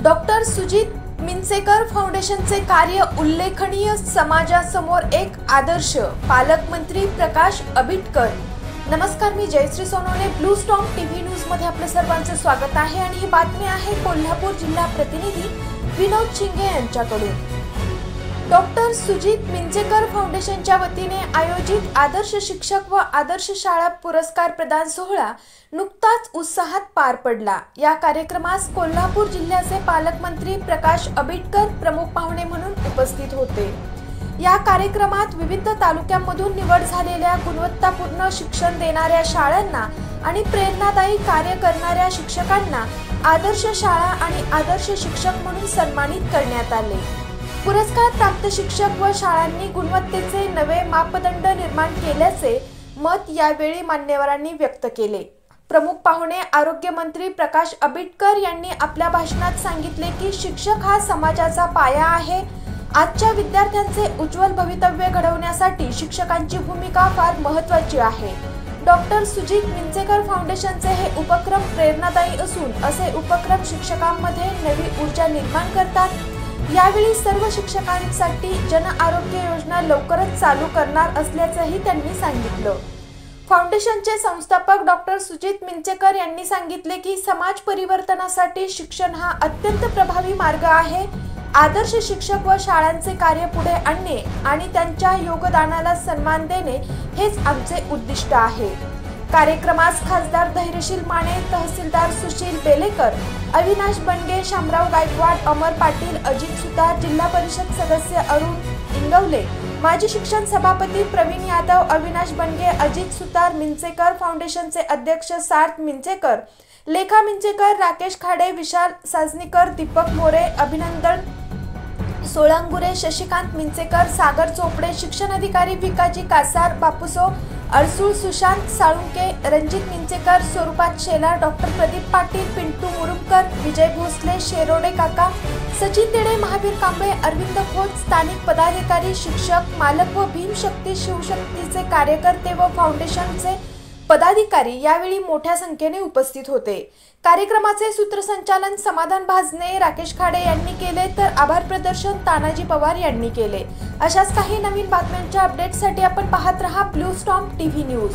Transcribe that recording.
Doctor Sujit Minchekar फाउंडेशनचे कार्य उल्लेखनीय, समाजासमोर एक आदर्श। पालकमंत्री प्रकाश आंबेडकर। नमस्कार, मी Jayshree Sonawane, blue storm TV news मध्ये आपल्या सर्वांचे स्वागत आहे आणि ही बातमी आहे कोल्हापूर जिल्हा प्रतिनिधी विनोद शिंगे यांच्याकडून। डॉक्टर सुजित मिंचेकर फाउंडेशनच्या वतीने आयोजित आदर्श शिक्षक व आदर्श शाळा पुरस्कार प्रदान सोहळा नुकताच उत्साहात पार पडला। या कार्यक्रमास कोल्हापूर जिल्ह्याचे पालकमंत्री प्रकाश आंबेडकर प्रमुख पाहुणे म्हणून उपस्थित होते। या कार्यक्रमात विविध तालुक्यांमधून निवड झालेल्या गुणवत्तापूर्ण शिक्षण देणाऱ्या शाळांना आणि प्रेरणादायी कार्य करणाऱ्या शिक्षकांना आदर्श शाळा आणि आदर्श शिक्षक म्हणून सन्मानित करण्यात आले। पुरस्कार प्राप्त शिक्षक व शाळांनी गुणवत्तेचे नवे मापदंड निर्माण केल्याचे मत यावेळी मान्यवरांनी व्यक्त केले। प्रमुख पाहुणे आरोग्य मंत्री प्रकाश आंबेडकर यांनी आपल्या भाषणात सांगितले की शिक्षक हा समाजाचा पाया आहे। आजच्या विद्यार्थ्यांचे उज्ज्वल भवितव्य घडवण्यासाठी शिक्षकांची भूमिका फार महत्त्वाची आहे। डॉक्टर सुजित मिंचेकर फाउंडेशनचे हे उपक्रम प्रेरणादायी असून असे उपक्रम शिक्षकांमध्ये नवी ऊर्जा निर्माण करतात। यावेळी सर्व शिक्षकांसाठी जन आरोग्य योजना लवकरच चालू करणार असल्याचंही त्यांनी सांगितलं। फाउंडेशनचे संस्थापक डॉक्टर सुजित मिंचेकर यांनी सांगितले की समाज परिवर्तनासाठी शिक्षण हा अत्यंत प्रभावी मार्ग आहे। आदर्श शिक्षक व शाळांचे कार्य पुढे आणणे आणि त्यांच्या योगदानाला सन्मान देणे हेच आमचे उद्दिष्ट आहे। कार्यक्रमास खासदार धैर्यशील माने, तहसीलदार सुशील बेलेकर, अविनाश बनगे, शामराव गायकवाड, अमर पाटील, अजित सुतार, जिल्हा परिषद सदस्य अरुण इंगवले, माजी शिक्षण सभापती प्रवीण यादव, अविनाश बनगे, अजित सुतार, मिंचेकर फाउंडेशनचे अध्यक्ष सार्थ मिंचेकर, लेखा मिंचेकर, राकेश खाडे, विशाल साजनीकर, दीपक मोरे, अभिनंदन सोळंगुरे, शशिकांत मिंचेकर, सागर चोपडे, शिक्षण अधिकारी भिकाजी कासार, बापूसो अडसूळ, सुशांत साळुंके, रणजित मिंचेकर, स्वरूपात शेलार, डॉक्टर प्रदीप पाटील, पिंटू मुरुमकर, विजय भोसले, शेरोडे काका, सचिन देडे, महावीर कांबळे, अरविंद खोत, स्थानिक पदाधिकारी, शिक्षक, मालक व भीमशक्ती शिवशक्तीचे कार्यकर्ते व फाउंडेशनचे पदाधिकारी यावेळी मोठ्या संख्येने उपस्थित होते। कार्यक्रमाचे सूत्रसंचालन समाधान भाजने, राकेश खाडे यांनी केले तर आभार प्रदर्शन तानाजी पवार यांनी केले। अशाच काही नवीन बातम्यांच्या अपडेटसाठी आपण पाहत रहा ब्लू स्टॉर्म टीव्ही न्यूज।